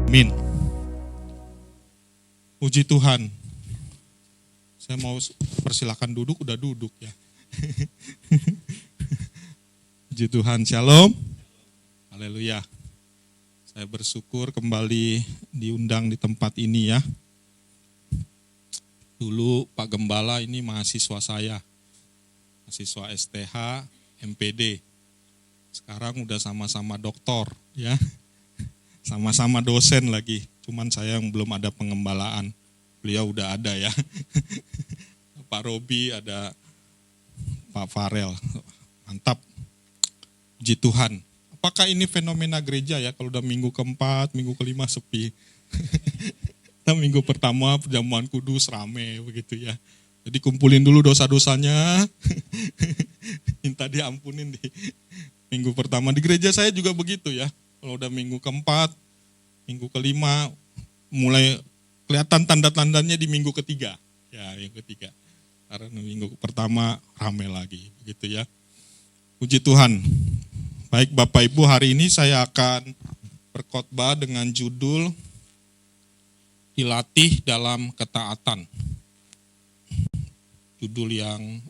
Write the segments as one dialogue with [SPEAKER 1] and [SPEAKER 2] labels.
[SPEAKER 1] Amin. Puji Tuhan. Saya mau persilakan duduk, udah duduk ya. Puji Tuhan, shalom. Haleluya. Saya bersyukur kembali diundang di tempat ini ya. Dulu Pak Gembala ini mahasiswa saya. Mahasiswa STH, MPD. Sekarang udah sama-sama doktor ya. Sama-sama dosen lagi, cuman saya yang belum ada pengembalaan. Beliau udah ada ya. Pak Robi, ada Pak Farel. Mantap. Puji Tuhan. Apakah ini fenomena gereja ya, kalau udah minggu keempat, minggu kelima sepi. Minggu pertama perjamuan kudus rame begitu ya. Jadi kumpulin dulu dosa-dosanya. Minta diampunin di minggu pertama. Di gereja saya juga begitu ya. Kalau udah minggu keempat, minggu kelima, mulai kelihatan tanda-tandanya di minggu ketiga. Ya, yang ketiga. Karena minggu pertama rame lagi, begitu ya. Puji Tuhan. Baik Bapak Ibu, hari ini saya akan berkhotbah dengan judul Dilatih dalam Ketaatan. Judul yang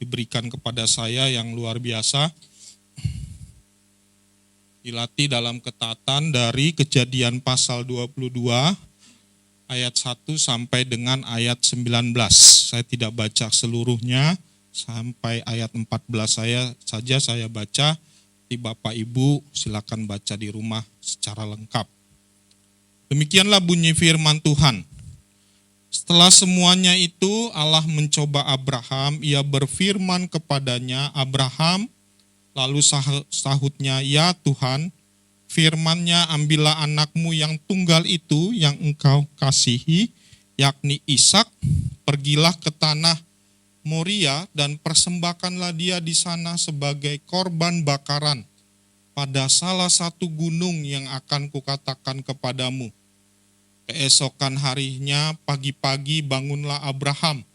[SPEAKER 1] diberikan kepada saya yang luar biasa. Dilatih dalam ketaatan dari Kejadian pasal 22 ayat 1 sampai dengan ayat 19. Saya tidak baca seluruhnya sampai ayat 14 saya baca. Di Bapak Ibu silakan baca di rumah secara lengkap. Demikianlah bunyi firman Tuhan. Setelah semuanya itu Allah mencoba Abraham, ia berfirman kepadanya, Abraham. Lalu sahutnya, ya Tuhan, firman-Nya, ambillah anakmu yang tunggal itu yang engkau kasihi, yakni Ishak, pergilah ke tanah Moria dan persembahkanlah dia di sana sebagai korban bakaran pada salah satu gunung yang akan kukatakan kepadamu. Keesokan harinya pagi-pagi bangunlah Abraham.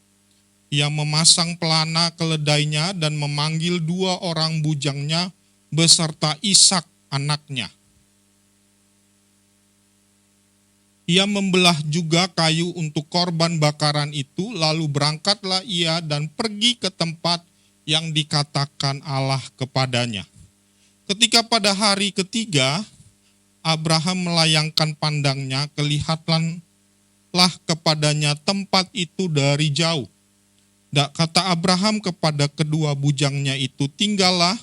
[SPEAKER 1] Ia memasang pelana keledainya dan memanggil 2 orang bujangnya beserta Ishak anaknya. Ia membelah juga kayu untuk korban bakaran itu, lalu berangkatlah ia dan pergi ke tempat yang dikatakan Allah kepadanya. Ketika pada hari ketiga, Abraham melayangkan pandangnya, kelihatanlah kepadanya tempat itu dari jauh. Kata Abraham kepada kedua bujangnya itu, tinggallah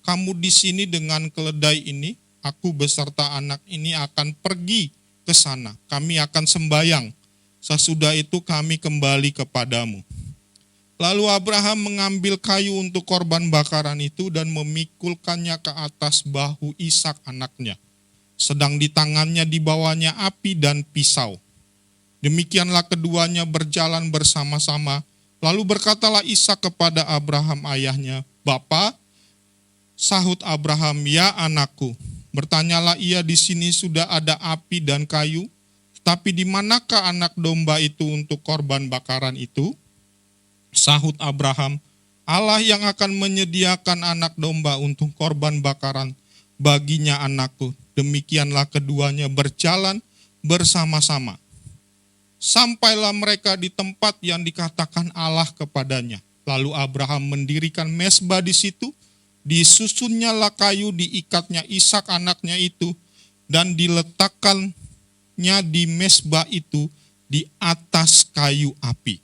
[SPEAKER 1] kamu di sini dengan keledai ini, aku beserta anak ini akan pergi ke sana. Kami akan sembahyang, sesudah itu kami kembali kepadamu. Lalu Abraham mengambil kayu untuk korban bakaran itu dan memikulkannya ke atas bahu Ishak anaknya. Sedang di tangannya dibawanya api dan pisau. Demikianlah keduanya berjalan bersama-sama. Lalu berkatalah Ishak kepada Abraham ayahnya, Bapa, sahut Abraham, ya anakku. Bertanyalah ia, di sini sudah ada api dan kayu, tapi di manakah anak domba itu untuk korban bakaran itu? Sahut Abraham, Allah yang akan menyediakan anak domba untuk korban bakaran baginya anakku. Demikianlah keduanya berjalan bersama-sama. Sampailah mereka di tempat yang dikatakan Allah kepadanya. Lalu Abraham mendirikan mezbah di situ, disusunnyalah kayu, diikatnya Ishak anaknya itu, dan diletakkannya di mezbah itu di atas kayu api.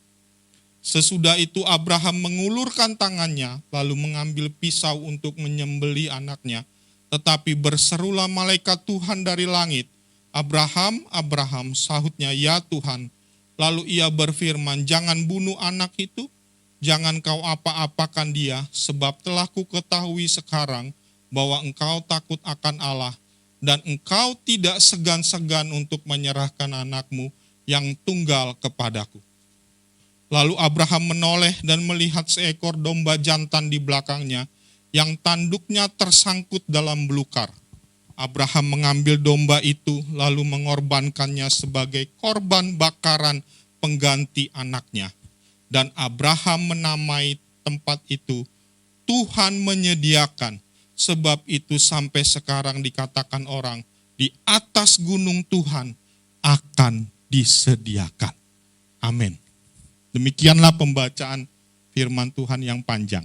[SPEAKER 1] Sesudah itu Abraham mengulurkan tangannya, lalu mengambil pisau untuk menyembelih anaknya. Tetapi berserulah malaikat Tuhan dari langit, Abraham, Abraham, sahutnya, ya Tuhan. Lalu ia berfirman, jangan bunuh anak itu, jangan kau apa-apakan dia, sebab telah ku ketahui sekarang bahwa engkau takut akan Allah, dan engkau tidak segan-segan untuk menyerahkan anakmu yang tunggal kepadaku. Lalu Abraham menoleh dan melihat seekor domba jantan di belakangnya, yang tanduknya tersangkut dalam belukar. Abraham mengambil domba itu lalu mengorbankannya sebagai korban bakaran pengganti anaknya. Dan Abraham menamai tempat itu Tuhan menyediakan. Sebab itu sampai sekarang dikatakan orang, Di atas gunung Tuhan akan disediakan. Amin. Demikianlah pembacaan firman Tuhan yang panjang.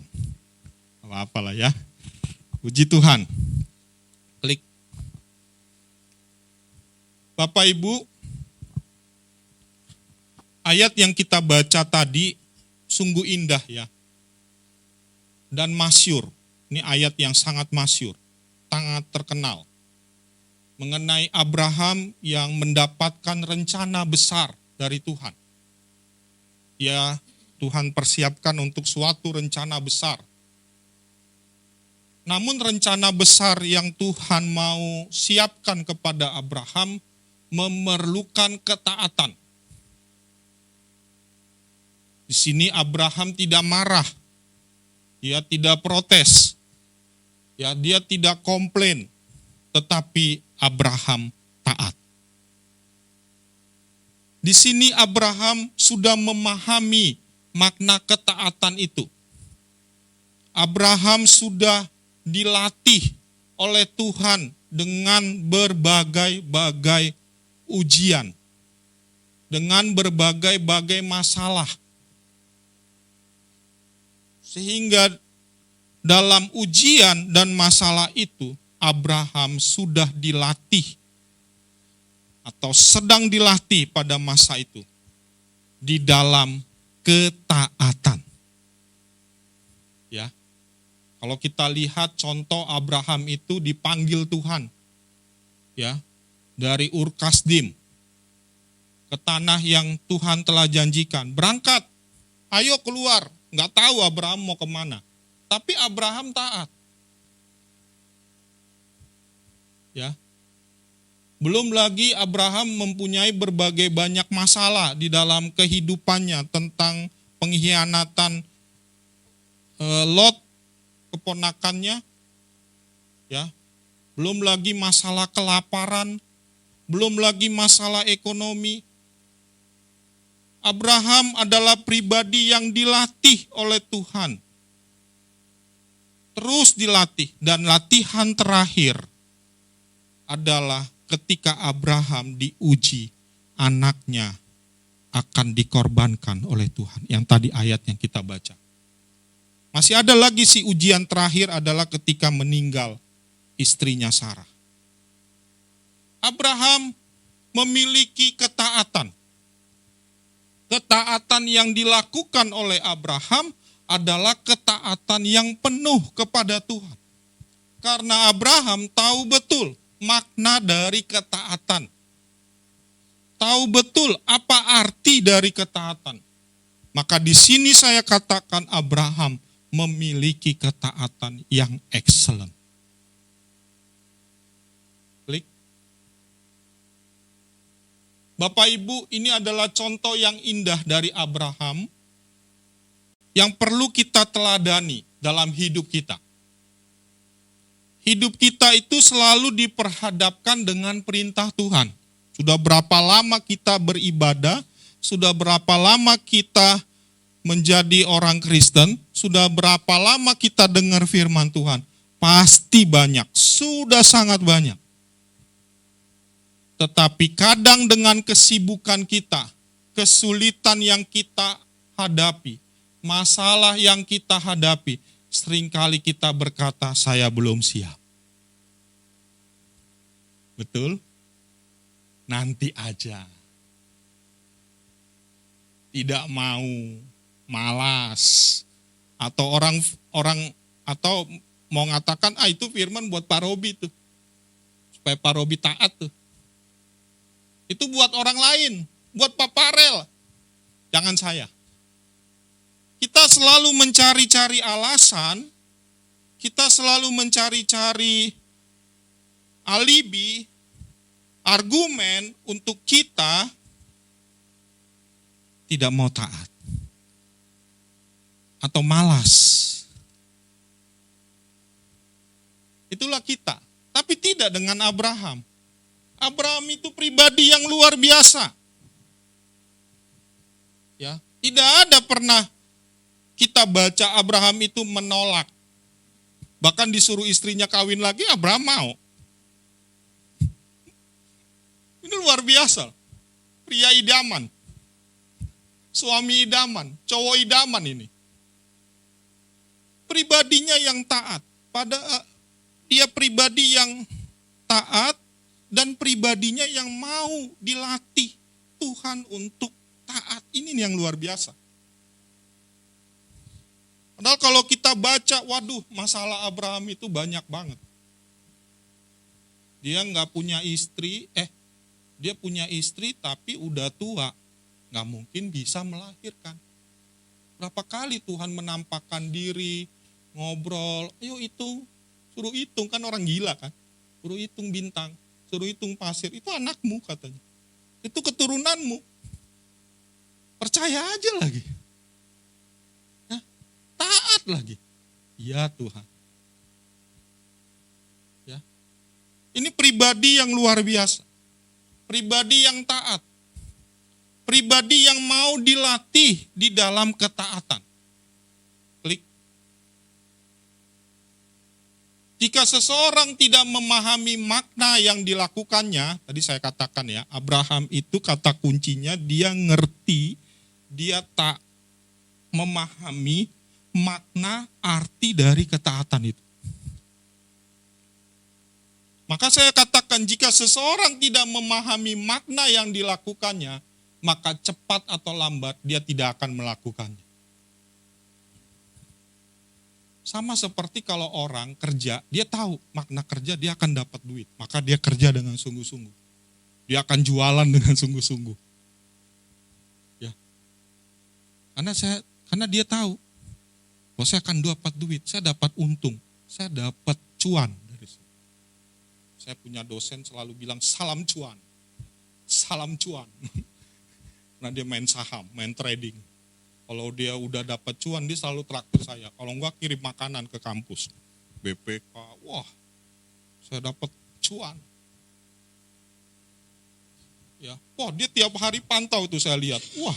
[SPEAKER 1] Apa-apalah ya. Puji Tuhan. Klik. Bapak Ibu, ayat yang kita baca tadi sungguh indah ya. Dan masyhur. Ini ayat yang sangat masyhur, sangat terkenal. Mengenai Abraham yang mendapatkan rencana besar dari Tuhan. Ya, Tuhan persiapkan untuk suatu rencana besar. Namun rencana besar yang Tuhan mau siapkan kepada Abraham memerlukan ketaatan. Di sini Abraham tidak marah. Dia tidak protes. Ya, dia tidak komplain. Tetapi Abraham taat. Di sini Abraham sudah memahami makna ketaatan itu. Abraham sudah dilatih oleh Tuhan dengan berbagai-bagai ujian. Dengan berbagai-bagai masalah. Sehingga dalam ujian dan masalah itu, Abraham sudah dilatih atau sedang dilatih pada masa itu di dalam ketaatan. Ya. Kalau kita lihat contoh Abraham itu dipanggil Tuhan. Ya, dari Ur Kasdim ke tanah yang Tuhan telah janjikan. Berangkat, ayo keluar. Nggak tahu Abraham mau kemana. Tapi Abraham taat. Ya. Belum lagi Abraham mempunyai berbagai banyak masalah di dalam kehidupannya tentang pengkhianatan Lot, keponakannya. Ya. Belum lagi masalah kelaparan, belum lagi masalah ekonomi. Abraham adalah pribadi yang dilatih oleh Tuhan. Terus dilatih, dan latihan terakhir adalah ketika Abraham diuji, anaknya akan dikorbankan oleh Tuhan. Yang tadi ayat yang kita baca. Masih ada lagi si ujian terakhir adalah ketika meninggal istrinya Sarah. Abraham memiliki ketaatan. Ketaatan yang dilakukan oleh Abraham adalah ketaatan yang penuh kepada Tuhan. Karena Abraham tahu betul makna dari ketaatan. Tahu betul apa arti dari ketaatan. Maka di sini saya katakan Abraham memiliki ketaatan yang excellent. Klik. Bapak Ibu, ini adalah contoh yang indah dari Abraham yang perlu kita teladani dalam hidup kita. Hidup kita itu selalu diperhadapkan dengan perintah Tuhan. Sudah berapa lama kita beribadah, sudah berapa lama kita menjadi orang Kristen, sudah berapa lama kita dengar firman Tuhan. Pasti banyak, sudah sangat banyak. Tetapi kadang dengan kesibukan kita, kesulitan yang kita hadapi, masalah yang kita hadapi, seringkali kita berkata, saya belum siap. Betul? Nanti aja. Tidak mau, malas. Atau orang atau mau ngatakan, itu firman buat Pak Robi tuh. Supaya Pak Robi taat tuh. Itu buat orang lain, buat Pak Parel. Jangan saya. Kita selalu mencari-cari alasan, kita selalu mencari-cari alibi, argumen untuk kita tidak mau taat. Atau malas. Itulah kita. Tapi tidak dengan Abraham. Abraham itu pribadi yang luar biasa. Ya, tidak ada pernah kita baca Abraham itu menolak. Bahkan disuruh istrinya kawin lagi, Abraham mau. biasa. Pria idaman. Suami idaman, cowok idaman ini. Pribadinya yang taat. Dia pribadi yang taat dan pribadinya yang mau dilatih Tuhan untuk taat. Ini yang luar biasa. Padahal kalau kita baca, waduh, masalah Abraham itu banyak banget. Dia nggak punya istri, dia punya istri tapi udah tua, nggak mungkin bisa melahirkan. Berapa kali Tuhan menampakkan diri, ngobrol, ayo hitung, suruh hitung, kan orang gila kan, suruh hitung bintang, suruh hitung pasir, itu anakmu katanya, itu keturunanmu, percaya aja lagi, ya, taat lagi, ya Tuhan. Ya, ini pribadi yang luar biasa, pribadi yang taat, pribadi yang mau dilatih di dalam ketaatan. Klik. Jika seseorang tidak memahami makna yang dilakukannya, tadi saya katakan ya, Abraham itu kata kuncinya dia ngerti, dia tak memahami makna arti dari ketaatan itu. Maka saya katakan jika seseorang tidak memahami makna yang dilakukannya, maka cepat atau lambat dia tidak akan melakukannya. Sama seperti kalau orang kerja, dia tahu makna kerja, dia akan dapat duit. Maka dia kerja dengan sungguh-sungguh. Dia akan jualan dengan sungguh-sungguh. Ya. Karena dia tahu bahwa saya akan dapat duit, saya dapat untung, saya dapat cuan dari situ. Saya punya dosen selalu bilang salam cuan. Salam cuan. Nah dia main saham, main trading. Kalau dia udah dapat cuan, dia selalu traktir saya. Kalau enggak kirim makanan ke kampus. BPK, wah saya dapat cuan. Ya, wah dia tiap hari pantau tuh saya lihat. Wah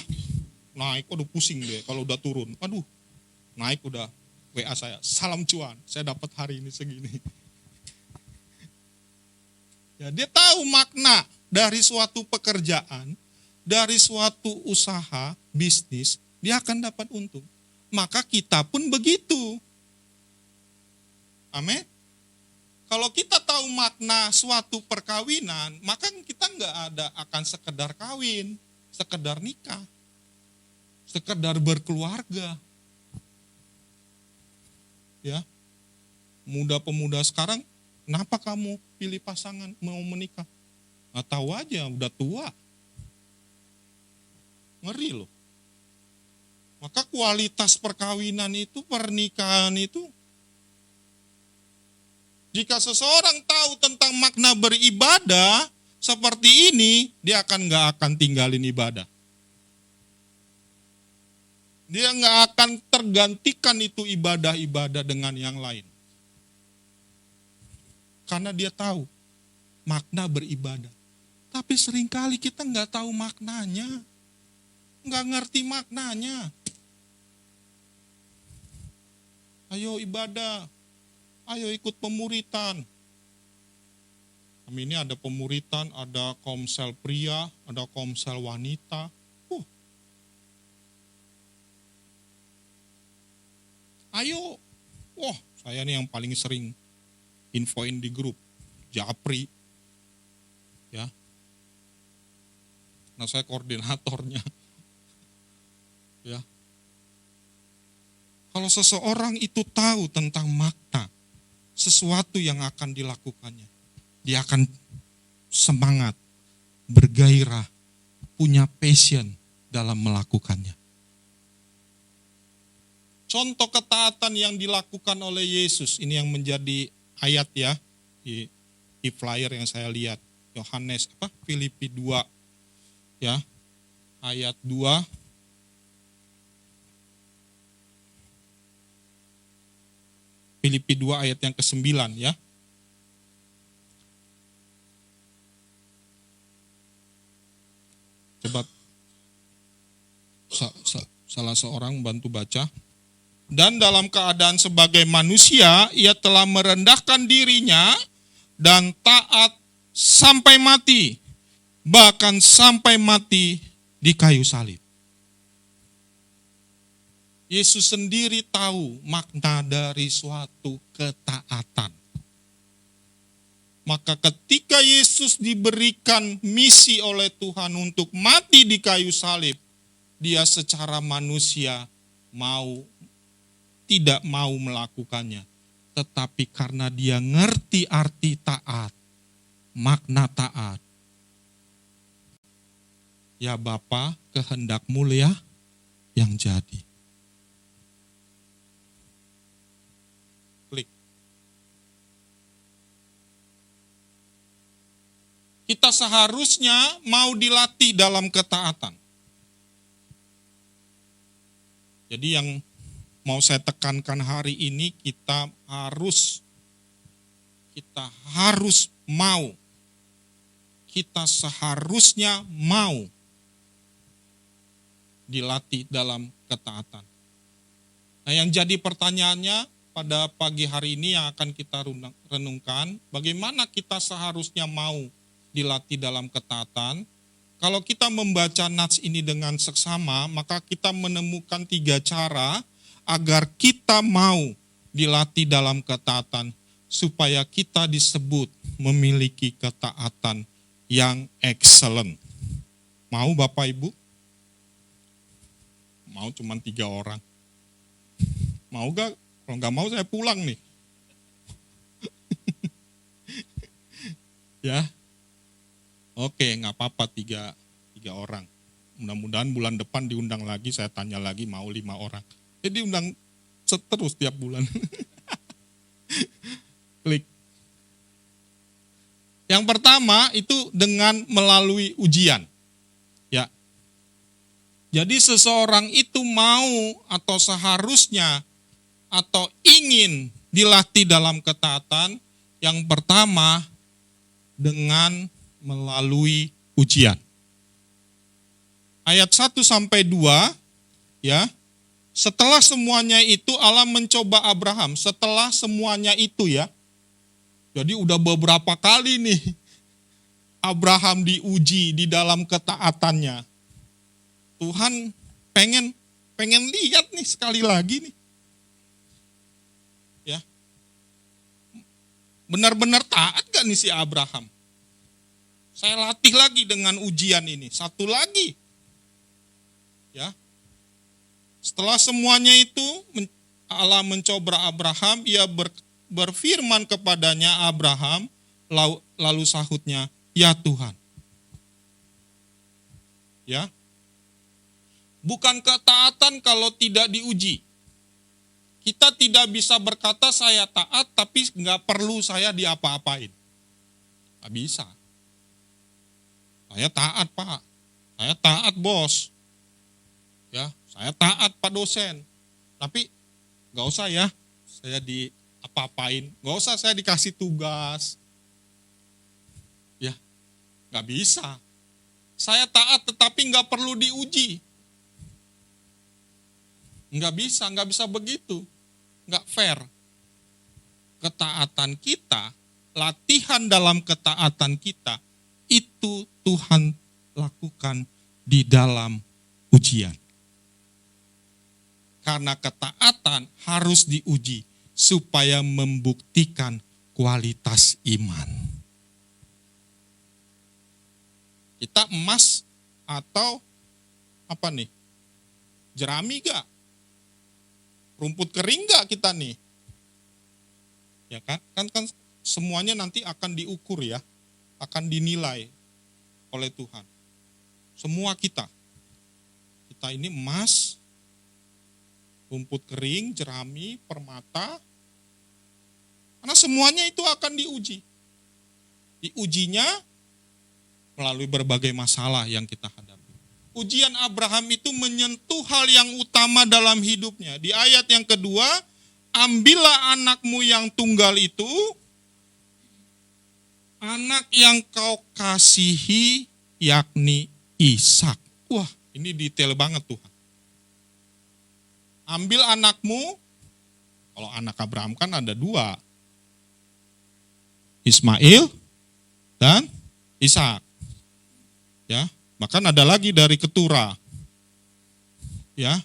[SPEAKER 1] naik, udah pusing deh kalau udah turun. Aduh, naik udah WA saya, salam cuan, saya dapat hari ini segini. Ya, dia tahu makna dari suatu pekerjaan, dari suatu usaha, bisnis, dia akan dapat untung. Maka kita pun begitu. Amin. Kalau kita tahu makna suatu perkawinan, maka kita nggak ada akan sekedar kawin, sekedar nikah, sekedar berkeluarga. Ya, pemuda sekarang, kenapa kamu pilih pasangan mau menikah? Nggak tahu aja, udah tua. Ngeri loh. Maka kualitas perkawinan itu, pernikahan itu, jika seseorang tahu tentang makna beribadah seperti ini, dia nggak akan tinggalin ibadah. Dia nggak akan tergantikan itu ibadah-ibadah dengan yang lain. Karena dia tahu makna beribadah. Tapi seringkali kita nggak tahu maknanya. Nggak ngerti maknanya. Ayo ibadah, ayo ikut pemuritan. Kami ini ada pemuritan, ada komsel pria, ada komsel wanita. Ayo, wah saya nih yang paling sering infoin di grup, Japri. Ya. Nah saya koordinatornya. Ya. Kalau seseorang itu tahu tentang makna sesuatu yang akan dilakukannya, dia akan semangat, bergairah, punya passion dalam melakukannya. Contoh ketaatan yang dilakukan oleh Yesus, ini yang menjadi ayat ya, di flyer yang saya lihat. Filipi 2, ya, ayat 2. Filipi 2 ayat yang ke-9 ya. Coba salah seorang bantu baca. Dan dalam keadaan sebagai manusia, ia telah merendahkan dirinya dan taat sampai mati, bahkan sampai mati di kayu salib. Yesus sendiri tahu makna dari suatu ketaatan. Maka ketika Yesus diberikan misi oleh Tuhan untuk mati di kayu salib, dia secara manusia tidak mau melakukannya. Tetapi karena dia ngerti arti taat, makna taat. Ya Bapa, kehendak-Mu ya yang jadi. Klik. Kita seharusnya mau dilatih dalam ketaatan. Jadi yang mau saya tekankan hari ini, kita harus mau. Kita seharusnya mau dilatih dalam ketaatan. Nah, yang jadi pertanyaannya pada pagi hari ini yang akan kita renungkan, bagaimana kita seharusnya mau dilatih dalam ketaatan. Kalau kita membaca nats ini dengan seksama, maka kita menemukan 3 cara agar kita mau dilatih dalam ketaatan, supaya kita disebut memiliki ketaatan yang excellent. Mau Bapak Ibu? Mau cuma 3 orang. Mau gak? Kalau gak mau saya pulang nih. Ya. Oke, gak apa-apa 3 orang. Mudah-mudahan bulan depan diundang lagi, saya tanya lagi mau 5 orang. Jadi undang terus tiap bulan. Klik. Yang pertama itu dengan melalui ujian. Ya. Jadi seseorang itu mau atau seharusnya atau ingin dilatih dalam ketaatan, yang pertama dengan melalui ujian. Ayat 1-2 ya. Setelah semuanya itu Allah mencoba Abraham. Setelah semuanya itu ya. Jadi udah beberapa kali nih Abraham diuji di dalam ketaatannya. Tuhan pengen lihat nih sekali lagi nih. Ya. Benar-benar taat gak nih si Abraham? Saya latih lagi dengan ujian ini. Satu lagi. Ya. Setelah semuanya itu Allah mencoba Abraham, ia berfirman kepadanya, Abraham, lalu sahutnya, ya Tuhan. Ya. Bukan ketaatan kalau tidak diuji. Kita tidak bisa berkata saya taat tapi nggak perlu saya diapa-apain. Nggak bisa. Saya taat Pak, saya taat bos, ya saya taat Pak dosen. Tapi nggak usah ya, saya diapa-apain, nggak usah saya dikasih tugas. Ya, nggak bisa. Saya taat tetapi nggak perlu diuji. Nggak bisa begitu. Nggak fair. Ketaatan kita, latihan dalam ketaatan kita, itu Tuhan lakukan di dalam ujian. Karena ketaatan harus diuji supaya membuktikan kualitas iman. Kita emas atau apa nih? Jerami gak? Rumput kering gak kita nih? Ya kan? Kan semuanya nanti akan diukur ya. Akan dinilai oleh Tuhan. Semua kita ini emas, rumput kering, jerami, permata, karena semuanya itu akan diuji. Diujinya melalui berbagai masalah yang kita hadapi. Ujian Abraham itu menyentuh hal yang utama dalam hidupnya. Di ayat yang kedua, ambillah anakmu yang tunggal itu, anak yang kau kasihi, yakni Ishak. Wah, ini detail banget Tuhan. Ambil anakmu, kalau anak Abraham kan ada 2. Ismail dan Ishak. Ya, bahkan ada lagi dari ketura. Ya,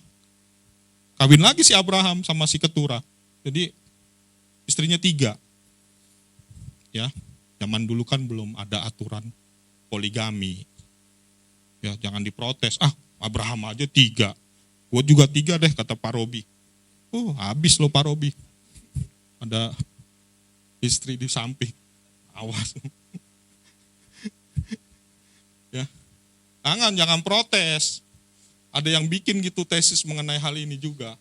[SPEAKER 1] kawin lagi si Abraham sama si ketura. Jadi istrinya 3. Ya, zaman dulu kan belum ada aturan poligami. Ya, jangan diprotes. Abraham aja 3. Gue juga 3 deh, kata Pak Robi. Habis lo Pak Robi. Ada istri di samping. Awas. Ya, jangan protes. Ada yang bikin gitu tesis mengenai hal ini juga.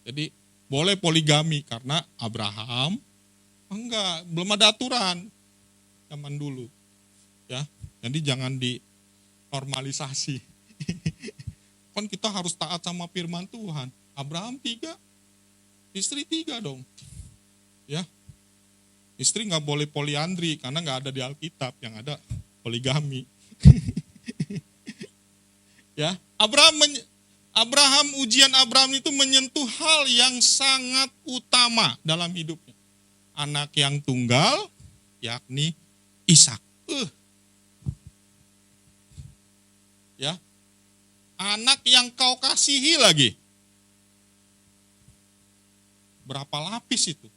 [SPEAKER 1] Jadi boleh poligami karena Abraham belum ada aturan zaman dulu. Ya, jadi jangan dinormalisasi. Kan kita harus taat sama firman Tuhan. Abraham 3, istri 3 dong. Ya, istri nggak boleh poliandri karena nggak ada di Alkitab, yang ada poligami. Ya, ujian Abraham itu menyentuh hal yang sangat utama dalam hidupnya. Anak yang tunggal, yakni Ishak. Ya, anak yang kau kasihi lagi. Berapa lapis itu?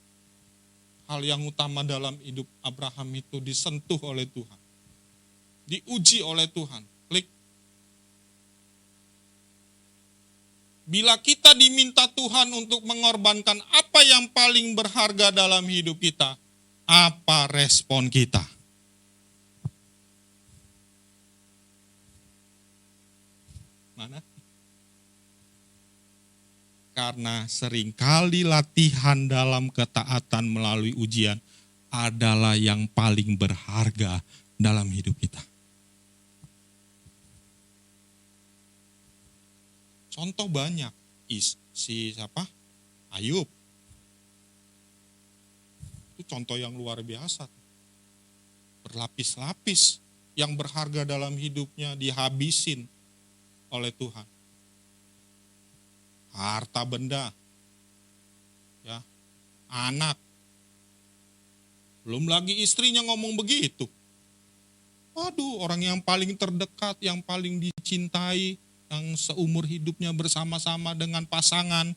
[SPEAKER 1] Hal yang utama dalam hidup Abraham itu disentuh oleh Tuhan. Diuji oleh Tuhan. Klik. Bila kita diminta Tuhan untuk mengorbankan apa yang paling berharga dalam hidup kita, apa respon kita? Mana? Karena seringkali latihan dalam ketaatan melalui ujian adalah yang paling berharga dalam hidup kita. Contoh banyak, Ayub. Itu contoh yang luar biasa. Berlapis-lapis yang berharga dalam hidupnya dihabisin oleh Tuhan. Harta benda, ya, anak. Belum lagi istrinya ngomong begitu. Waduh, orang yang paling terdekat, yang paling dicintai, yang seumur hidupnya bersama-sama dengan pasangan,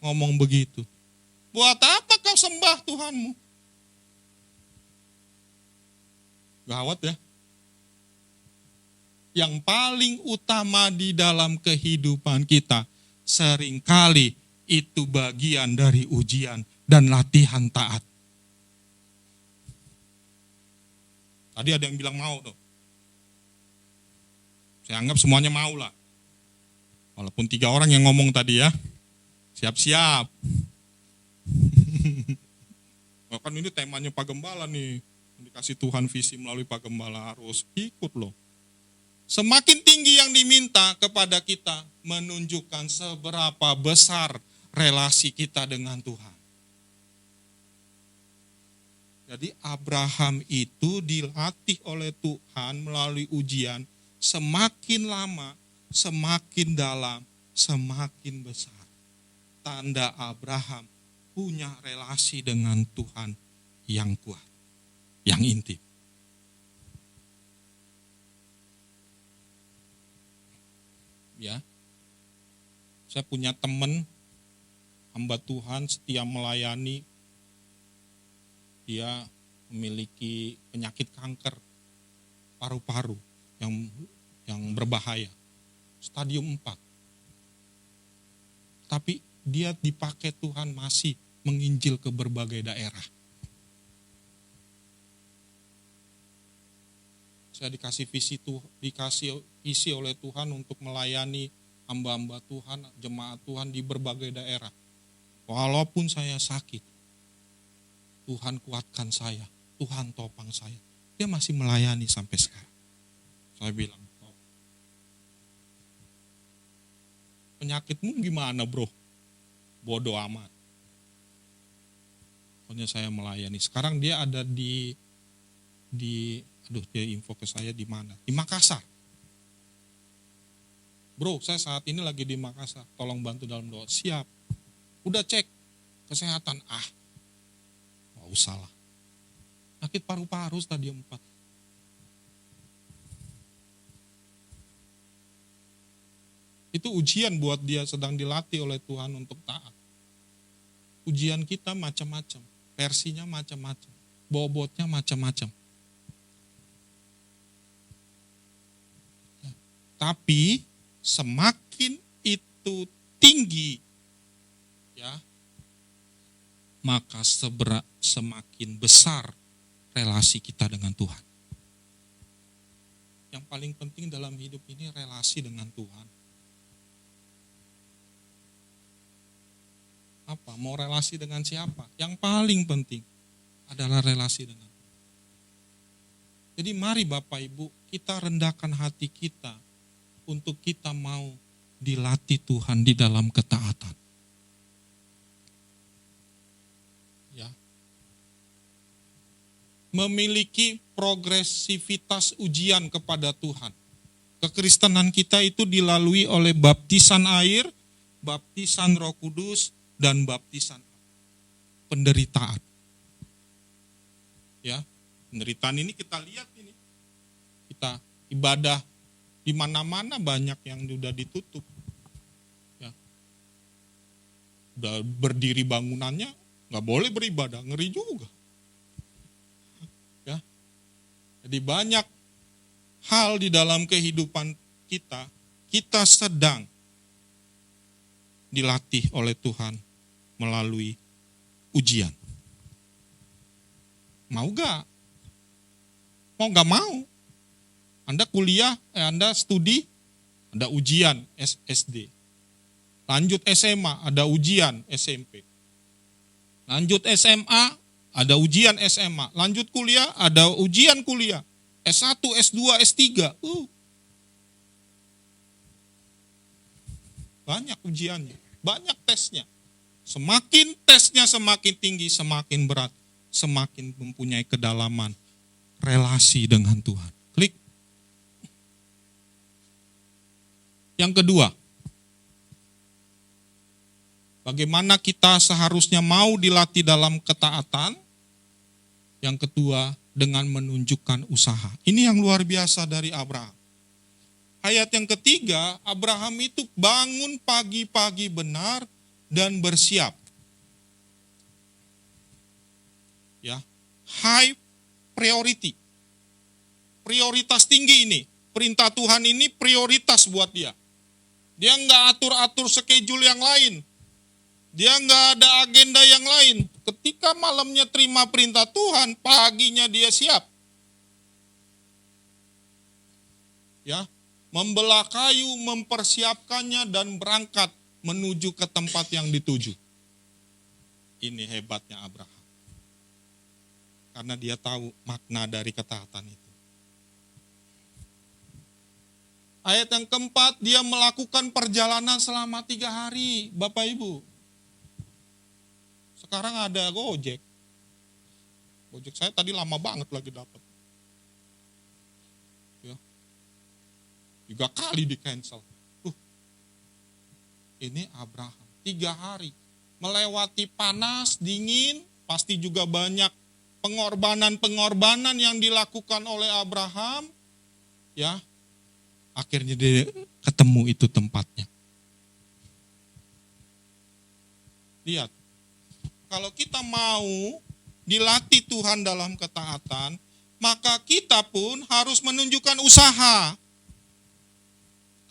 [SPEAKER 1] ngomong begitu. Buat apa kau sembah Tuhanmu? Gawat ya. Yang paling utama di dalam kehidupan kita, seringkali itu bagian dari ujian dan latihan taat. Tadi ada yang bilang mau tuh. Saya anggap semuanya mau lah. Walaupun 3 orang yang ngomong tadi ya. Siap-siap. Kan ini temanya Pak Gembala nih. Dikasih Tuhan visi melalui Pak Gembala, harus ikut loh. Semakin tinggi yang diminta kepada kita menunjukkan seberapa besar relasi kita dengan Tuhan. Jadi Abraham itu dilatih oleh Tuhan melalui ujian, semakin lama, semakin dalam, semakin besar. Tanda Abraham punya relasi dengan Tuhan yang kuat, yang intim. Ya, saya punya teman hamba Tuhan setia melayani. Dia memiliki penyakit kanker paru-paru yang berbahaya, stadium 4. Tapi dia dipakai Tuhan masih menginjil ke berbagai daerah. Saya dikasih isi oleh Tuhan untuk melayani hamba-hamba Tuhan, jemaat Tuhan di berbagai daerah. Walaupun saya sakit, Tuhan kuatkan saya, Tuhan topang saya. Dia masih melayani sampai sekarang. Saya bilang, penyakitmu gimana bro? Bodoh amat. Pokoknya saya melayani. Sekarang dia ada dia info ke saya di mana? Di Makassar. Bro, saya saat ini lagi di Makassar. Tolong bantu dalam doa. Siap. Udah cek kesehatan. Nggak usah lah. Sakit paru-paru stadium 4. Itu ujian buat dia, sedang dilatih oleh Tuhan untuk taat. Ujian kita macam-macam, versinya macam-macam, bobotnya macam-macam. Tapi semakin itu tinggi, ya, maka semakin besar relasi kita dengan Tuhan. Yang paling penting dalam hidup ini relasi dengan Tuhan. Apa? Mau relasi dengan siapa? Yang paling penting adalah relasi dengan Tuhan. Jadi mari Bapak Ibu, kita rendahkan hati kita untuk kita mau dilatih Tuhan di dalam ketaatan. Ya. Memiliki progresivitas ujian kepada Tuhan. Kekristenan kita itu dilalui oleh baptisan air, baptisan Roh Kudus, dan baptisan penderitaan. Ya, penderitaan ini kita lihat ini. Kita ibadah di mana-mana banyak yang sudah ditutup. Ya. Udah berdiri bangunannya, nggak boleh beribadah, ngeri juga. Ya. Jadi banyak hal di dalam kehidupan kita sedang dilatih oleh Tuhan melalui ujian. Mau gak? Mau gak mau? Anda kuliah, Anda studi, ada ujian SD. Lanjut SMA, ada ujian SMP. Lanjut SMA, ada ujian SMA. Lanjut kuliah, ada ujian kuliah. S1, S2, S3. Banyak ujiannya, banyak tesnya. Semakin tesnya semakin tinggi, semakin berat, semakin mempunyai kedalaman relasi dengan Tuhan. Klik. Yang kedua, bagaimana kita seharusnya mau dilatih dalam ketaatan. Yang kedua, dengan menunjukkan usaha. Ini yang luar biasa dari Abraham. Ayat yang ketiga, Abraham itu bangun pagi-pagi benar dan bersiap. Ya, high priority. Prioritas tinggi ini. Perintah Tuhan ini prioritas buat dia. Dia nggak atur-atur schedule yang lain. Dia nggak ada agenda yang lain. Ketika malamnya terima perintah Tuhan, paginya dia siap. Ya, membelah kayu, mempersiapkannya dan berangkat menuju ke tempat yang dituju. Ini hebatnya Abraham. Karena dia tahu makna dari ketaatan itu. Ayat yang keempat, dia melakukan perjalanan selama 3 hari, Bapak Ibu. Sekarang ada Gojek. Gojek saya tadi lama banget lagi dapat. Ya. 3 kali di cancel. Ini Abraham, 3 hari. Melewati panas, dingin, pasti juga banyak pengorbanan-pengorbanan yang dilakukan oleh Abraham. Ya, akhirnya dia ketemu itu tempatnya. Lihat, kalau kita mau dilatih Tuhan dalam ketaatan, maka kita pun harus menunjukkan usaha.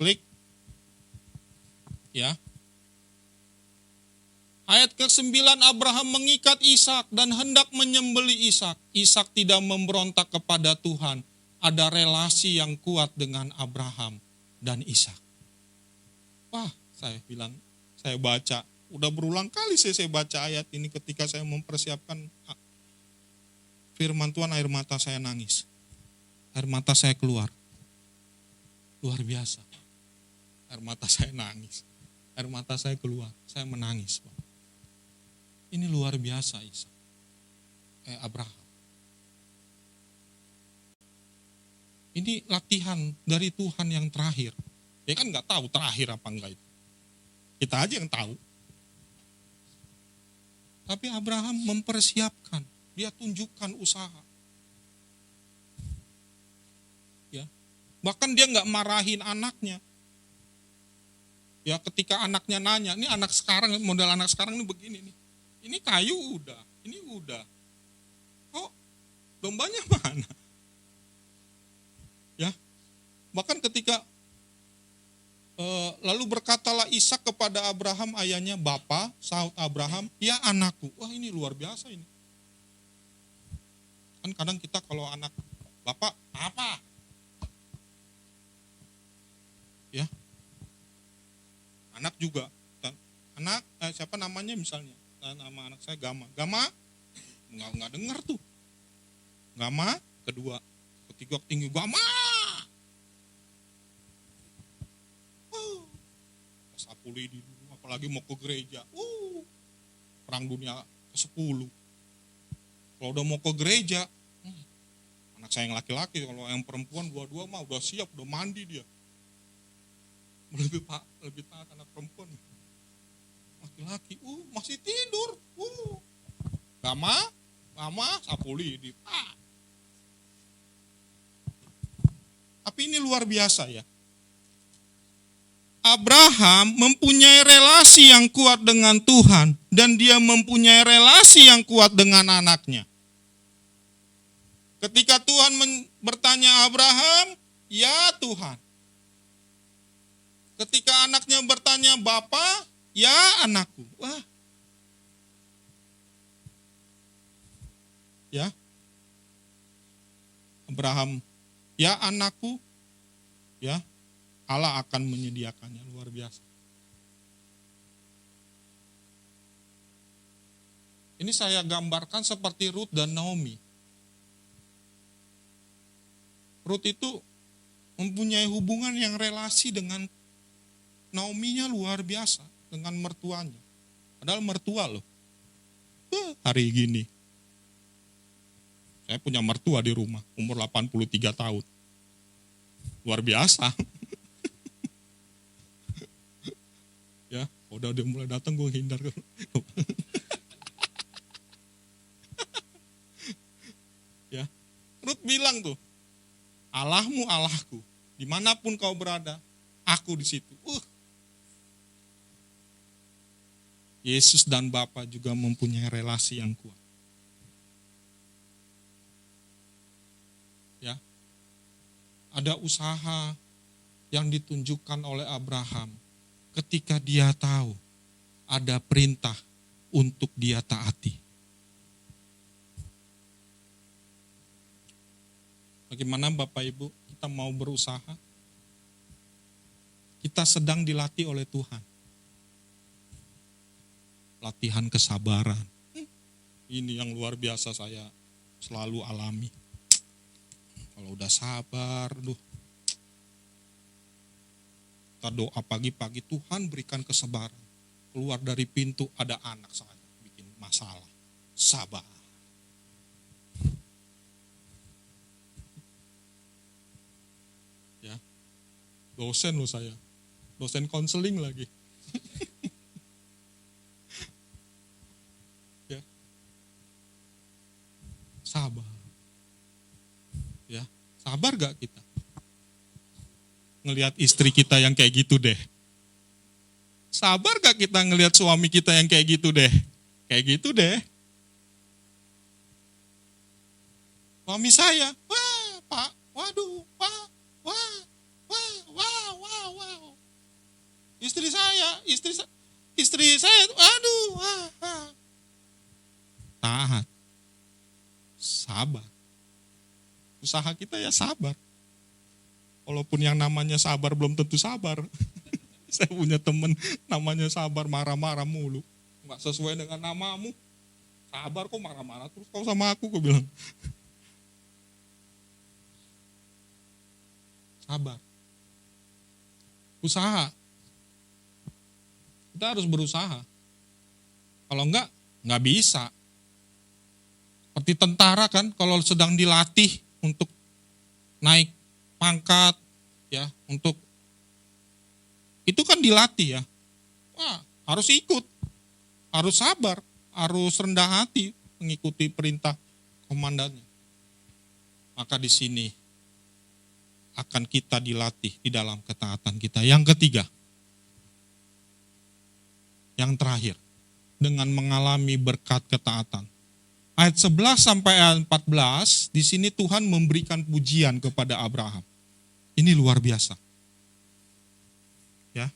[SPEAKER 1] Klik. Ya. Ayat ke-9, Abraham mengikat Ishak dan hendak menyembelih Ishak. Ishak tidak memberontak kepada Tuhan. Ada relasi yang kuat dengan Abraham dan Ishak. Wah, saya bilang, saya baca, udah berulang kali saya baca ayat ini ketika saya mempersiapkan firman Tuhan, air mata saya nangis. Air mata saya keluar. Luar biasa. Air mata saya nangis. Air mata saya keluar, saya menangis. Ini luar biasa Ishak. Abraham. Ini latihan dari Tuhan yang terakhir. Dia kan nggak tahu terakhir apa enggak itu. Kita aja yang tahu. Tapi Abraham mempersiapkan, dia tunjukkan usaha. Ya, bahkan dia nggak marahin anaknya. Ya ketika anaknya nanya, ini anak sekarang, model anak sekarang ini begini nih. Ini kayu udah, ini udah. Oh, dombanya mana? Ya, bahkan ketika lalu berkatalah Ishak kepada Abraham ayahnya, Bapa, sahut Abraham, ya anakku. Wah ini luar biasa ini. Kan kadang kita kalau anak, Bapak, apa? Ya, anak juga. Anak, siapa namanya misalnya? Nama anak saya Gama. Gama, nggak dengar tuh. Gama, kedua, ketiga tinggi, Gama. Sapuli di dulu, apalagi mau ke gereja. Perang dunia ke-10. Kalau udah mau ke gereja, anak saya yang laki-laki, kalau yang perempuan dua-dua mah udah siap, udah mandi dia. Lebih taat anak perempuan. Laki-laki, masih tidur. Gama, sapuli di. Tapi ini luar biasa ya. Abraham mempunyai relasi yang kuat dengan Tuhan dan dia mempunyai relasi yang kuat dengan anaknya. Ketika Tuhan bertanya Abraham, ya Tuhan. Ketika anaknya bertanya Bapa, ya anakku. Wah. Ya. Abraham, ya anakku. Ya. Allah akan menyediakannya, luar biasa. Ini saya gambarkan seperti Ruth dan Naomi. Ruth itu mempunyai hubungan yang relasi dengan Naomi-nya luar biasa, dengan mertuanya. Padahal mertua loh. Hari gini. Saya punya mertua di rumah, umur 83 tahun. Luar biasa. Ya, udah dia mulai datang gue hindar. Ya, Ruth bilang tuh, Allahmu Allahku, dimanapun kau berada, aku di situ. Yesus dan Bapa juga mempunyai relasi yang kuat. Ya, ada usaha yang ditunjukkan oleh Abraham. Ketika dia tahu ada perintah untuk dia taati. Bagaimana Bapak Ibu, kita mau berusaha? Kita sedang dilatih oleh Tuhan. Latihan kesabaran. Ini yang luar biasa saya selalu alami. Kalau udah sabar, kita doa pagi-pagi, Tuhan berikan kesabaran. Keluar dari pintu ada anak saya bikin masalah. Sabar. Ya. Dosen loh saya. Dosen konseling lagi. Ya. Sabar. Ya. Sabar gak kita? Ngelihat istri kita yang kayak gitu deh. Sabar gak kita ngelihat suami kita yang kayak gitu deh? Kayak gitu deh. Suami saya, wah Pak, waduh, wah. Istri saya, aduh, wah. Taat. Sabar. Usaha kita ya sabar. Walaupun yang namanya sabar belum tentu sabar. Saya punya temen namanya sabar, marah-marah mulu. Nggak sesuai dengan namamu. Sabar kok marah-marah terus kau sama aku, gue bilang. Sabar. Usaha. Kita harus berusaha. Kalau nggak bisa. Seperti tentara kan, kalau sedang dilatih untuk naik pangkat, ya, untuk itu kan dilatih ya. Wah, harus ikut, harus sabar, harus rendah hati mengikuti perintah komandannya. Maka di sini akan kita dilatih di dalam ketaatan kita. Yang ketiga, Yang terakhir, dengan mengalami berkat ketaatan. Ayat 11 sampai ayat 14, di sini Tuhan memberikan pujian kepada Abraham. Ini luar biasa. Ya.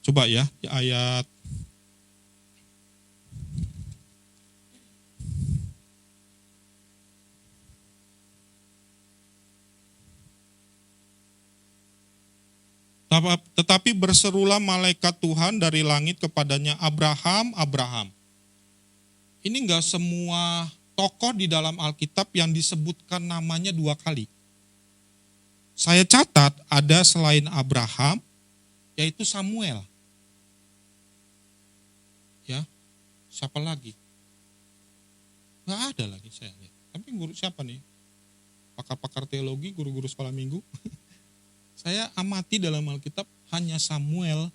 [SPEAKER 1] Coba ya, di ayat tetapi berserulah malaikat Tuhan dari langit kepadanya, Abraham, Abraham. Ini enggak semua tokoh di dalam Alkitab yang disebutkan namanya 2 kali. Saya catat ada selain Abraham, yaitu Samuel. Ya, siapa lagi? Enggak ada lagi saya lihat. Tapi guru siapa nih? Pakar-pakar teologi, guru-guru sekolah minggu. Saya amati dalam Alkitab hanya Samuel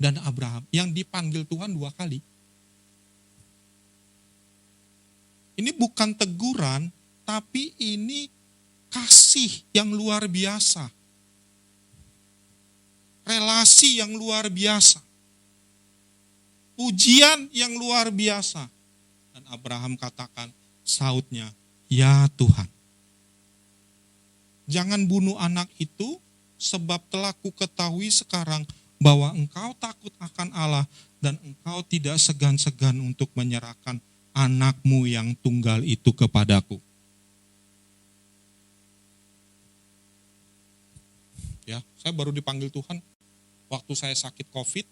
[SPEAKER 1] dan Abraham yang dipanggil Tuhan 2 kali. Ini bukan teguran, tapi ini kasih yang luar biasa. Relasi yang luar biasa. Pujian yang luar biasa. Dan Abraham katakan, sautnya, ya Tuhan. Jangan bunuh anak itu, sebab telah kuketahui sekarang bahwa engkau takut akan Allah dan engkau tidak segan-segan untuk menyerahkan anakmu yang tunggal itu kepadaku. Ya, saya baru dipanggil Tuhan waktu saya sakit COVID.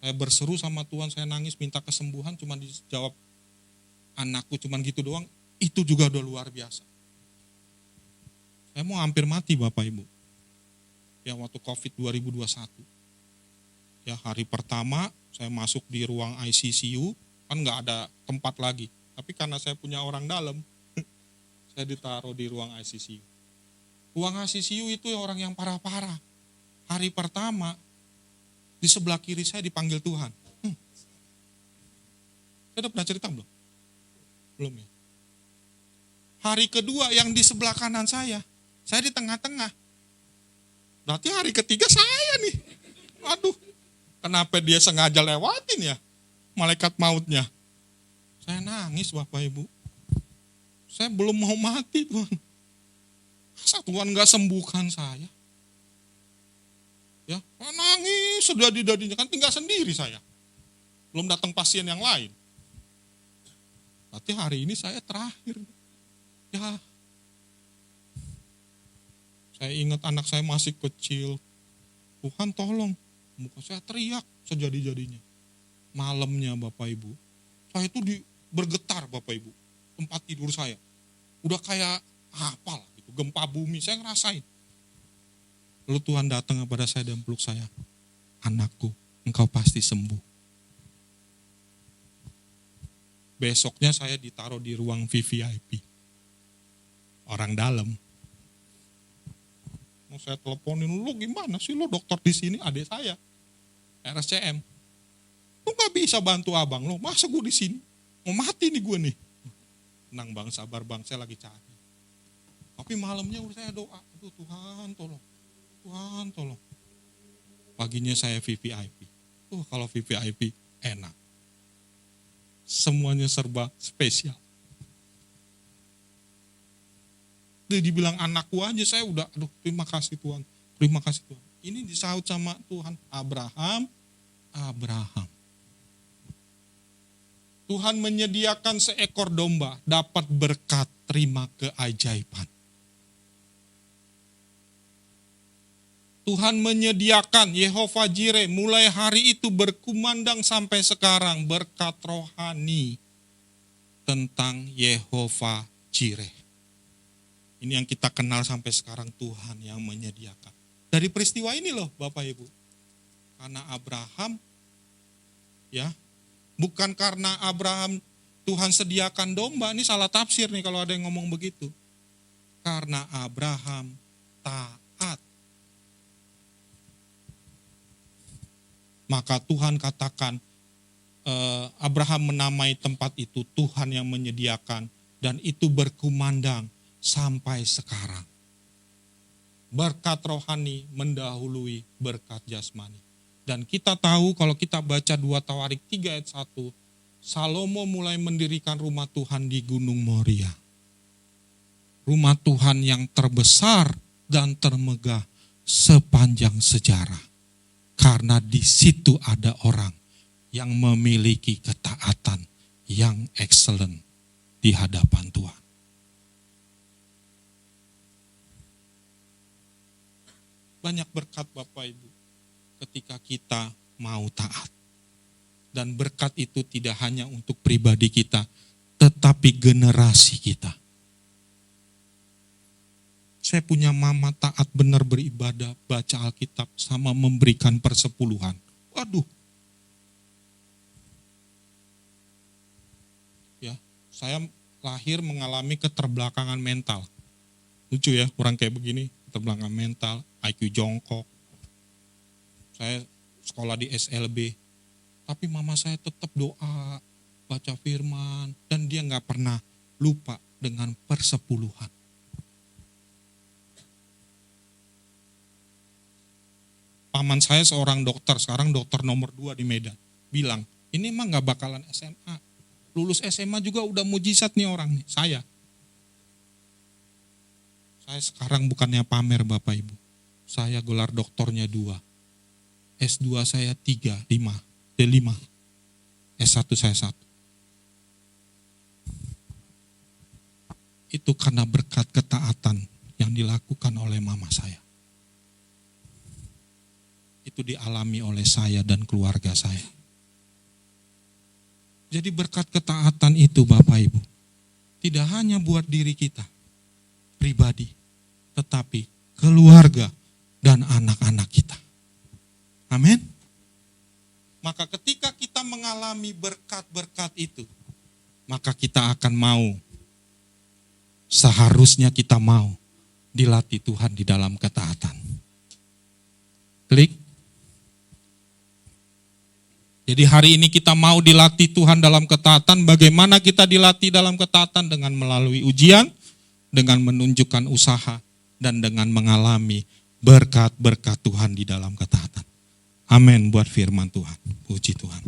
[SPEAKER 1] Saya berseru sama Tuhan, saya nangis minta kesembuhan, cuma dijawab anakku cuman gitu doang. Itu juga udah luar biasa. Saya mau hampir mati Bapak Ibu. Ya waktu COVID 2021. Ya hari pertama saya masuk di ruang ICU, kan nggak ada tempat lagi. Tapi karena saya punya orang dalam, saya ditaruh di ruang ICU. Ruang ICU itu orang yang parah-parah. Hari pertama, di sebelah kiri saya dipanggil Tuhan. Saya udah pernah cerita belum? Belum ya. Hari kedua yang di sebelah kanan saya di tengah-tengah. Berarti hari ketiga saya nih. Aduh, kenapa dia sengaja lewatin ya malaikat mautnya. Saya nangis Bapak Ibu. Saya belum mau mati Tuhan. Masa Tuhan gak sembuhkan saya? Ya, nangis sedadi-dadinya, kan tinggal sendiri saya. Belum datang pasien yang lain. Berarti hari ini saya terakhir. Ya, saya ingat anak saya masih kecil. Tuhan tolong. Muka saya teriak sejadi-jadinya. Malamnya Bapak Ibu. Saya itu bergetar Bapak Ibu. Tempat tidur saya. Udah kayak apa lah gitu. Gempa bumi saya ngerasain. Lalu Tuhan datang kepada saya dan peluk saya. Anakku, engkau pasti sembuh. Besoknya saya ditaruh di ruang VVIP. Orang dalam. Mau saya teleponin, lu gimana sih lu dokter di sini, adik saya, RSCM. Lu gak bisa bantu abang lu, masa gue di sini? Mau mati nih gue nih. Tenang bang, sabar bang, saya lagi cari. Tapi malamnya udah saya doa, aduh Tuhan tolong, Tuhan tolong. Paginya saya VVIP. Kalau VVIP enak. Semuanya serba spesial. Dibilang anakku aja saya udah, aduh terima kasih Tuhan, terima kasih Tuhan. Ini disaut sama Tuhan, Abraham. Tuhan menyediakan seekor domba, dapat berkat, terima keajaiban. Tuhan menyediakan Yehova Jireh, mulai hari itu berkumandang sampai sekarang, berkat rohani tentang Yehova Jireh. Ini yang kita kenal sampai sekarang, Tuhan yang menyediakan. Dari peristiwa ini loh Bapak Ibu. Karena Abraham, ya, bukan karena Abraham Tuhan sediakan domba, ini salah tafsir nih kalau ada yang ngomong begitu. Karena Abraham taat. Maka Tuhan katakan, Abraham menamai tempat itu Tuhan yang menyediakan, dan itu berkumandang sampai sekarang. Berkat rohani mendahului berkat jasmani. Dan kita tahu kalau kita baca 2 Tawarik 3 ayat 1, Salomo mulai mendirikan rumah Tuhan di Gunung Moria. Rumah Tuhan yang terbesar dan termegah sepanjang sejarah. Karena di situ ada orang yang memiliki ketaatan yang excellent di hadapan Tuhan. Banyak berkat Bapak Ibu ketika kita mau taat. Dan berkat itu tidak hanya untuk pribadi kita, tetapi generasi kita. Saya punya mama taat benar beribadah, baca Alkitab, sama memberikan persepuluhan. Waduh. Ya, saya lahir mengalami keterbelakangan mental. Lucu ya, orang kayak begini, keterbelakangan mental, IQ jongkok. Saya sekolah di SLB, tapi mama saya tetap doa, baca firman, dan dia gak pernah lupa dengan persepuluhan. Paman saya seorang dokter, sekarang dokter nomor 2 di Medan, bilang, ini mah gak bakalan SMA. Lulus SMA juga udah mujizat nih orang nih, saya. Saya sekarang bukannya pamer Bapak Ibu. Saya gelar doktornya 2. S2 saya 3, 5. D5. S1 saya 1. Itu karena berkat ketaatan yang dilakukan oleh mama saya. Itu dialami oleh saya dan keluarga saya. Jadi berkat ketaatan itu Bapak Ibu, tidak hanya buat diri kita, pribadi, tetapi keluarga dan anak-anak kita. Amin. Maka ketika kita mengalami berkat-berkat itu, maka kita akan mau, seharusnya kita mau dilatih Tuhan di dalam ketaatan. Klik. Jadi hari ini kita mau dilatih Tuhan dalam ketaatan. Bagaimana kita dilatih dalam ketaatan? Dengan melalui ujian, dengan menunjukkan usaha, dan dengan mengalami berkat-berkat Tuhan di dalam ketaatan. Amin buat firman Tuhan. Puji Tuhan.